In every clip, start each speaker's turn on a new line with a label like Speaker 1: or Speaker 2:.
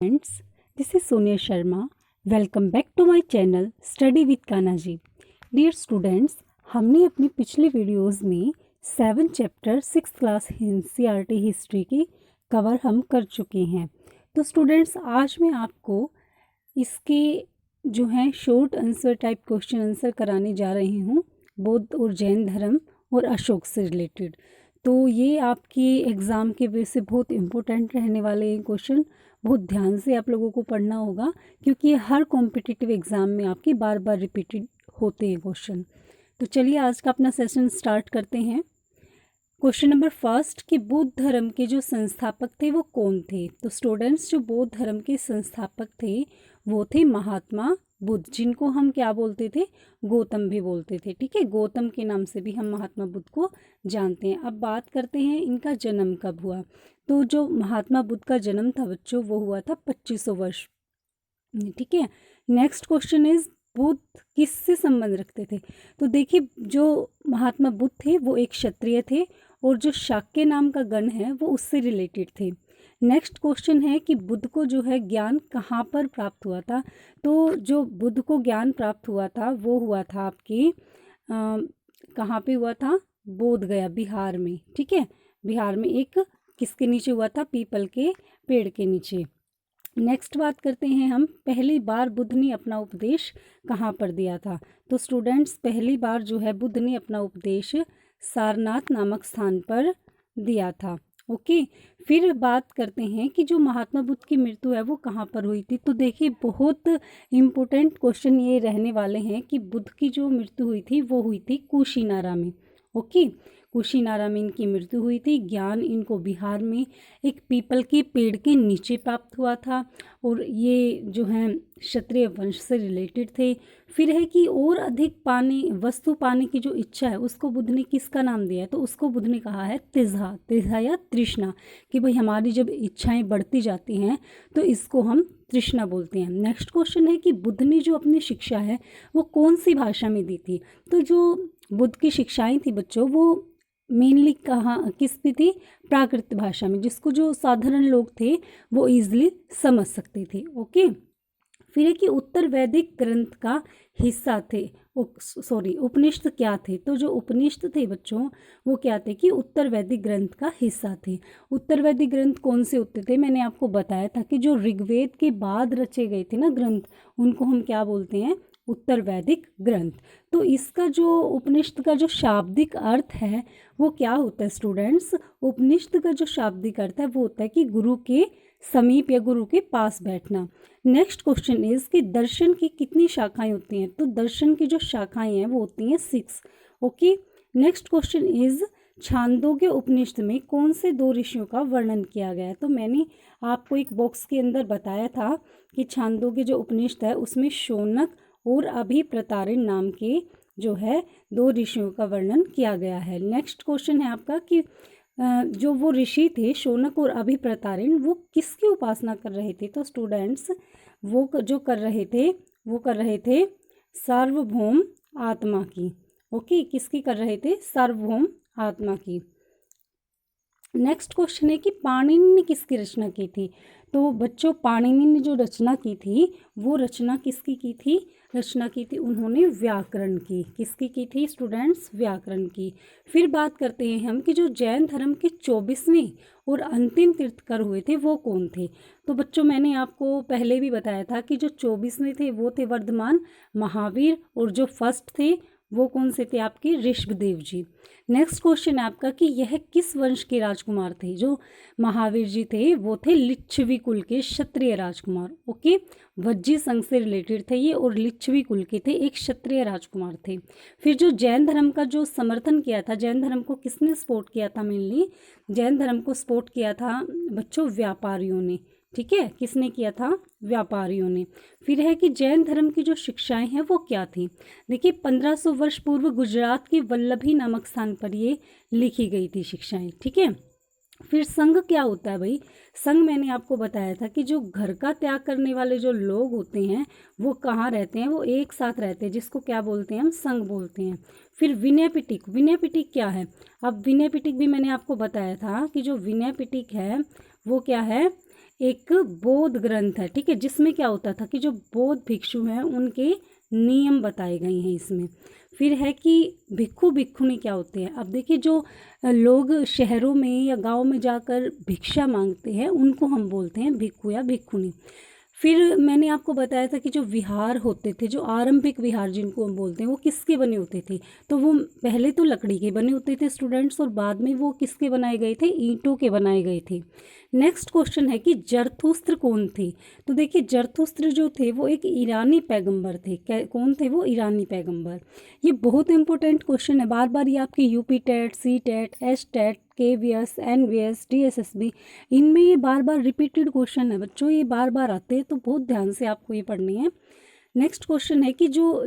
Speaker 1: Friends, this is Sonia Sharma. Welcome back to my channel Study with Kanha ji. Dear students, हमने अपनी पिछली videos में 7 chapter 6 class NCERT history की cover हम कर चुके हैं. तो स्टूडेंट्स, आज मैं आपको इसके जो हैं short answer type question answer कराने जा रही हूँ, बौद्ध और जैन धर्म और अशोक से रिलेटेड. तो ये आपके एग्ज़ाम के वे से बहुत इम्पोर्टेंट रहने वाले हैं क्वेश्चन. बहुत ध्यान से आप लोगों को पढ़ना होगा, क्योंकि ये हर कॉम्पिटिटिव एग्ज़ाम में आपके बार बार रिपीटेड होते हैं क्वेश्चन. तो चलिए आज का अपना सेशन स्टार्ट करते हैं. क्वेश्चन नंबर फर्स्ट कि बौद्ध धर्म के जो संस्थापक थे वो कौन थे. तो स्टूडेंट्स, जो बौद्ध धर्म के संस्थापक थे वो थे महात्मा बुद्ध, जिनको हम क्या बोलते थे, गौतम भी बोलते थे. ठीक है, गौतम के नाम से भी हम महात्मा बुद्ध को जानते हैं. अब बात करते हैं इनका जन्म कब हुआ. तो जो महात्मा बुद्ध का जन्म था बच्चों, वो हुआ था 2500 वर्ष. ठीक है. नेक्स्ट क्वेश्चन इज बुद्ध किससे संबंध रखते थे. तो देखिए, जो महात्मा बुद्ध थे वो एक क्षत्रिय थे और जो शाक्य नाम का गण है वो उससे रिलेटेड थे. नेक्स्ट क्वेश्चन है कि बुद्ध को जो है ज्ञान कहाँ पर प्राप्त हुआ था. तो जो बुद्ध को ज्ञान प्राप्त हुआ था वो हुआ था आपके कहाँ पे हुआ था, बोध गया, बिहार में. ठीक है, बिहार में एक किसके नीचे हुआ था, पीपल के पेड़ के नीचे. नेक्स्ट बात करते हैं हम, पहली बार बुद्ध ने अपना उपदेश कहाँ पर दिया था. तो स्टूडेंट्स, पहली बार जो है बुद्ध ने अपना उपदेश सारनाथ नामक स्थान पर दिया था. ओके. फिर बात करते हैं कि जो महात्मा बुद्ध की मृत्यु है वो कहाँ पर हुई थी. तो देखिए, बहुत इम्पोर्टेंट क्वेश्चन ये रहने वाले हैं कि बुद्ध की जो मृत्यु हुई थी वो हुई थी कुशीनारा में. ओके, कुशीनारा में इनकी मृत्यु हुई थी. ज्ञान इनको बिहार में एक पीपल के पेड़ के नीचे प्राप्त हुआ था और ये जो हैं क्षत्रिय वंश से रिलेटेड थे. फिर है कि और अधिक वस्तु पाने की जो इच्छा है उसको बुद्ध ने किसका नाम दिया है. तो उसको बुद्ध ने कहा है तिस्सा या तृष्णा, कि भाई हमारी जब इच्छाएं बढ़ती जाती हैं तो इसको हम तृष्णा बोलते हैं. नेक्स्ट क्वेश्चन है कि बुद्ध ने जो अपनी शिक्षा है वो कौन सी भाषा में दी थी. तो जो बुद्ध की शिक्षाएं थी बच्चों, वो मेनली कहाँ किस पे थी, प्राकृत भाषा में, जिसको जो साधारण लोग थे वो इजीली समझ सकते थे. ओके. फिर है कि उत्तर वैदिक ग्रंथ का हिस्सा थे, उपनिषद क्या थे. तो जो उपनिषद थे बच्चों वो क्या थे कि उत्तर वैदिक ग्रंथ का हिस्सा थे. उत्तर वैदिक ग्रंथ कौन से होते थे, मैंने आपको बताया था कि जो ऋग्वेद के बाद रचे गए थे ना ग्रंथ, उनको हम क्या बोलते हैं, उत्तर वैदिक ग्रंथ. तो इसका जो उपनिषद का जो शाब्दिक अर्थ है वो क्या होता है स्टूडेंट्स. उपनिषद का जो शाब्दिक अर्थ है वो होता है कि गुरु के समीप या गुरु के पास बैठना. नेक्स्ट क्वेश्चन इज कि दर्शन की कितनी शाखाएं होती हैं. तो दर्शन की जो शाखाएं हैं वो होती हैं 6. Okay. Next question is Chandogya Upanishad में कौन से 2 ऋषियों का वर्णन किया गया है. तो मैंने आपको एक बॉक्स के अंदर बताया था कि छांदोग्य जो उपनिषद है उसमें शौनक और अभिप्रतारिण नाम के जो है 2 ऋषियों का वर्णन किया गया है. नेक्स्ट क्वेश्चन है आपका कि जो वो ऋषि थे शौनक और अभिप्रतारिण, वो किसकी उपासना कर रहे थे. तो स्टूडेंट्स, वो जो कर रहे थे सार्वभौम आत्मा की. ओके, किसकी कर रहे थे, सार्वभौम आत्मा की. नेक्स्ट क्वेश्चन है कि पाणिनि ने किसकी रचना की थी. तो बच्चों, पाणिनि ने जो रचना की थी वो रचना किसकी की थी, रचना की थी उन्होंने व्याकरण की. किसकी की थी स्टूडेंट्स, व्याकरण की. फिर बात करते हैं हम कि जो जैन धर्म के 24वें और अंतिम तीर्थकर हुए थे वो कौन थे. तो बच्चों, मैंने आपको पहले भी बताया था कि जो 24वें थे वो थे वर्धमान महावीर, और जो फर्स्ट थे वो कौन से थे, आपके ऋषभदेव जी. नेक्स्ट क्वेश्चन है आपका कि यह किस वंश के राजकुमार थे. जो महावीर जी थे वो थे लिच्छवी कुल के क्षत्रिय राजकुमार. ओके, वज्जी संघ से रिलेटेड थे ये और लिच्छवी कुल के थे, एक क्षत्रिय राजकुमार थे. फिर जो जैन धर्म का जो समर्थन किया था, जैन धर्म को किसने सपोर्ट किया था, मेनली जैन धर्म को सपोर्ट किया था बच्चों व्यापारियों ने. ठीक है, किसने किया था, व्यापारियों ने. फिर है कि जैन धर्म की जो शिक्षाएं हैं वो क्या थी. देखिए, 1500 वर्ष पूर्व गुजरात के वल्लभी नामक स्थान पर ये लिखी गई थी शिक्षाएं. ठीक है. फिर संघ क्या होता है भाई. संघ मैंने आपको बताया था कि जो घर का त्याग करने वाले जो लोग होते हैं वो कहाँ रहते हैं, वो एक साथ रहते हैं, जिसको क्या बोलते हैं, हम संघ बोलते हैं. फिर विनय पिटक. विनय पिटक क्या है. अब विनय पिटक भी मैंने आपको बताया था कि जो विनय पिटक है वो क्या है, एक बौद्ध ग्रंथ है, ठीक है, जिसमें क्या होता था कि जो बौद्ध भिक्षु हैं उनके नियम बताए गए हैं इसमें। फिर है कि भिक्षु भिक्षुणी क्या होते हैं। अब देखिए जो लोग शहरों में या गांव में जाकर भिक्षा मांगते हैं उनको हम बोलते हैं भिक्षु या भिक्षुणी। फिर मैंने आपको बताया था कि जो विहार होते थे, जो आरंभिक विहार जिनको हम बोलते हैं, वो किसके बने होते थे। तो वो पहले तो लकड़ी के बने होते थे स्टूडेंट्स, और बाद में वो किसके बनाए गए थे, ईंटों के बनाए गए थे। नेक्स्ट क्वेश्चन है कि जरथुस्त्र कौन थे। तो देखिए जरथुस्त्र जो थे वो एक ईरानी पैगंबर थे। कौन थे वो, ईरानी पैगंबर। ये बहुत इंपॉर्टेंट क्वेश्चन है, बार बार ये आपके UP TET, C TET, S TET, KVS, NVS, DSSB, इनमें ये बार बार रिपीटेड क्वेश्चन है बच्चों, ये बार बार आते हैं, तो बहुत ध्यान से आपको ये पढ़नी है। नेक्स्ट क्वेश्चन है कि जो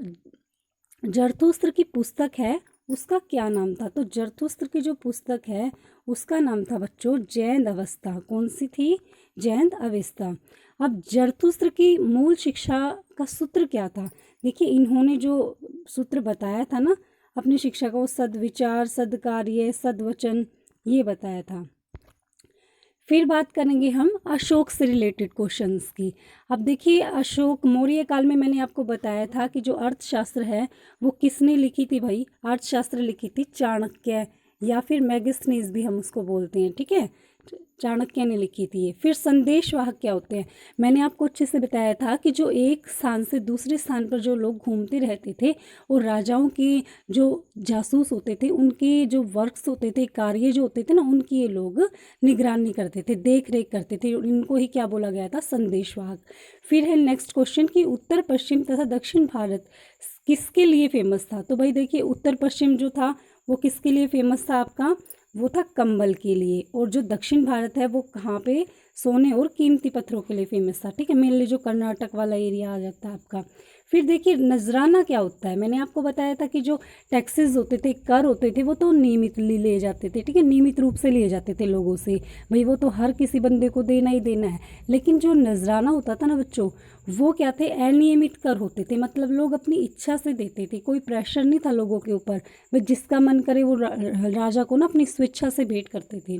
Speaker 1: जरथुस्त्र की पुस्तक है उसका क्या नाम था। तो जरथुस्त्र की जो पुस्तक है उसका नाम था बच्चों जैन अवस्था। कौन सी थी, जैन अवस्था। अब जरथुस्त्र की मूल शिक्षा का सूत्र क्या था। देखिए इन्होंने जो सूत्र बताया था ना अपनी शिक्षा का, वो सद्विचार, सद्कार्य, सद्वचन, ये बताया था। फिर बात करेंगे हम अशोक से रिलेटेड क्वेश्चंस की। अब देखिए अशोक मौर्य काल में मैंने आपको बताया था कि जो अर्थशास्त्र है वो किसने लिखी थी भाई, अर्थशास्त्र लिखी थी चाणक्य, या फिर मैगस्थनीज भी हम उसको बोलते हैं, ठीक है, चाणक्य ने लिखी थी ये। फिर संदेशवाहक क्या होते हैं, मैंने आपको अच्छे से बताया था कि जो एक स्थान से दूसरे स्थान पर जो लोग घूमते रहते थे और राजाओं के जो जासूस होते थे, उनके जो वर्क्स होते थे, कार्य जो होते थे ना, उनकी ये लोग निगरानी करते थे, देख रेख करते थे, इनको ही क्या बोला गया था, संदेशवाहक। फिर है नेक्स्ट क्वेश्चन कि उत्तर पश्चिम तथा दक्षिण भारत किसके लिए फेमस था। तो भाई देखिए उत्तर पश्चिम जो था वो किसके लिए फेमस था आपका, वो था कंबल के लिए। और जो दक्षिण भारत है वो कहाँ पे, सोने और कीमती पत्थरों के लिए फेमस था, ठीक है, मेनली जो कर्नाटक वाला एरिया आ जाता है आपका। फिर देखिए नजराना क्या होता है, मैंने आपको बताया था कि जो टैक्सेस होते थे, कर होते थे, वो तो नियमित ले जाते थे, ठीक है, नियमित रूप से लिए जाते थे लोगों से, भाई वो तो हर किसी बंदे को देना ही देना है। लेकिन जो नजराना होता था ना बच्चों, वो क्या थे, अनियमित कर होते थे, मतलब लोग अपनी इच्छा से देते थे, कोई प्रेशर नहीं था लोगों के ऊपर, भाई जिसका मन करे वो राजा को ना अपनी स्वेच्छा से भेंट करते थे।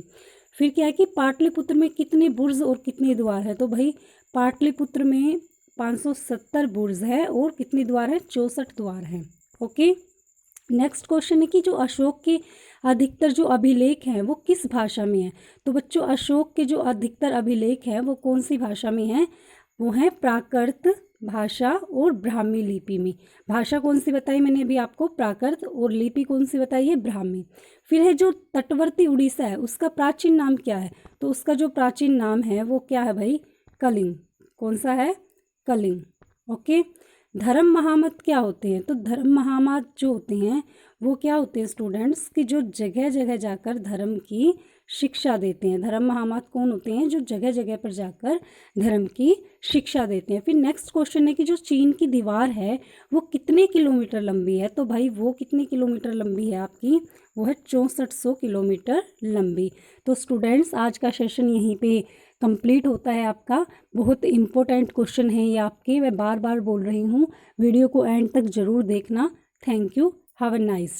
Speaker 1: फिर क्या है कि पाटलिपुत्र में कितने बुर्ज और कितने द्वार है। तो भाई पाटलिपुत्र में 570 बुर्ज है और कितने द्वार है, 64 द्वार हैं। ओके, नेक्स्ट क्वेश्चन है कि जो अशोक के अधिकतर जो अभिलेख हैं वो किस भाषा में है। तो बच्चों अशोक के जो अधिकतर अभिलेख हैं वो कौन सी भाषा में हैं, वो हैं प्राकृत भाषा और ब्राह्मी लिपि में। भाषा कौन सी बताई मैंने अभी आपको, प्राकृत, और लिपि कौन सी बताई है, ब्राह्मी। फिर है जो तटवर्ती उड़ीसा है उसका प्राचीन नाम क्या है। तो उसका जो प्राचीन नाम है वो क्या है भाई, कलिंग। कौन सा है, कलिंग। ओके, धर्म महामत क्या होते हैं। तो धर्म महामत जो होते हैं वो क्या होते हैं स्टूडेंट्स, कि जो जगह जगह जाकर धर्म की शिक्षा देते हैं। धर्म महामत कौन होते हैं, जो जगह जगह पर जाकर धर्म की शिक्षा देते हैं। फिर नेक्स्ट क्वेश्चन है कि जो चीन की दीवार है वो कितने किलोमीटर लंबी है। तो भाई वो कितने किलोमीटर लंबी है आपकी, वो है 6400 किलोमीटर लंबी। तो स्टूडेंट्स आज का सेशन यहीं पे कंप्लीट होता है आपका। बहुत इंपॉर्टेंट क्वेश्चन है ये आपके, मैं बार बार बोल रही हूँ, वीडियो को एंड तक ज़रूर देखना। Thank you, have a nice.